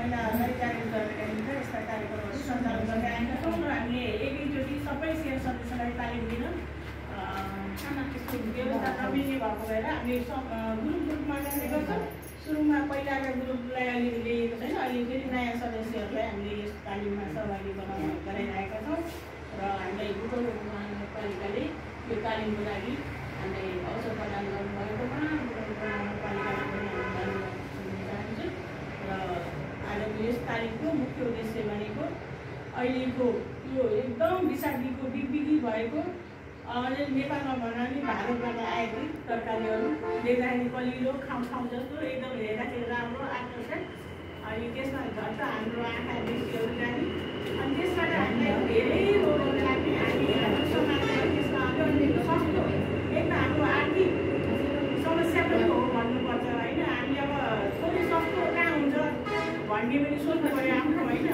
महिलाहरूलाई जागृत गर्नका निम्ति यस्ता कार्यक्रमहरू सञ्चालन गर्दै आएका छौँ र हामीले एकैचोटि सबै सेयर सदस्यलाई तालिम दिन त्यसको व्यवस्था नमिल्ने भएको भएर हामीले ग्रुपमा गरेका छौँ। सुरुमा पहिलाका ग्रुपलाई अहिले लिएको छैन, अहिले फेरि नयाँ सदस्यहरूलाई हामीले यस तालिममा सहभागी गराइरहेका छौँ र हामीलाई बुटोल नगरपालिकाले यो तालिमको लागि हामीलाई अवसर प्रदान गर्नुभएकोमा बुटोल नगरपालिकालाई पनि हामी धन्यवाद दिन चाहन्छु। र आजको यस तालिमको मुख्य उद्देश्य भनेको अहिलेको यो एकदम विषादीको बिगबिगी भएको नेपालमा भन्दा पनि भारतबाट आएको तरकारीहरू देख्दाखेरि कलिलो खाउँ जस्तो एकदम हेर्दाखेरि राम्रो आकर्षक, अनि त्यसमा झट्ट हाम्रो आँखा दृष्टिहरू जाने, अनि त्यसबाट हामीलाई धेरै रोगहरू लाग्ने, हामी हाम्रो समाजमा त्यसमा अझ सस्तो एक त हाम्रो आर्थिक समस्या पनि हो भन्नुपर्छ होइन। हामी अब थोरै सस्तो कहाँ हुन्छ भन्ने पनि सोध्नु पऱ्यो आफ्नो होइन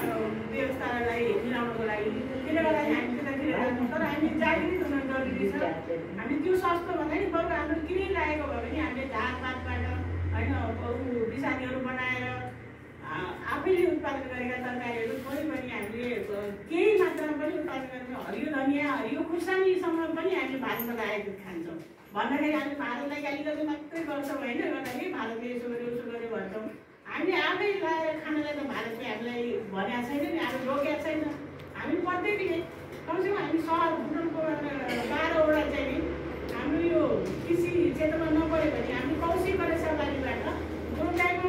व्यवस्थालाई मिलाउनको लागि। त्यसले गर्दाखेरि हामी त्यतातिर जान्छौँ, तर हामी जागृत हुन जरुरी छ। हामी त्यो सस्तो भन्दा नि बरु हाम्रो किनै लागेको भयो भने हामीले झारपातबाट होइन विषादीहरू बनाएर आफैले उत्पादन गरेका तरकारीहरू थोरै पनि हामीले केही मात्रामा पनि उत्पादन गरेर हरियो धनियाँ हरियो खुर्सानीसम्म पनि हामीले भारतबाट आएको खान्छौँ भन्दाखेरि हामी भारतलाई गाली मात्रै गर्छौँ होइन, गर्दाखेरि भारतले यसो गर्यो उसो गर्यो भन्छौँ। हामीले आफै लगाएर खानालाई त भारतले हामीलाई भनेको छैन नि, हामी रोकेको छैन। हामी प्रत्येकले कमसेकम हामी सहर बुटोलको 12वटा चाहिँ हाम्रो यो कृषि क्षेत्रमा नपऱ्यो भने हामी कौशिक सहकारीबाट प्रोत्साहनमा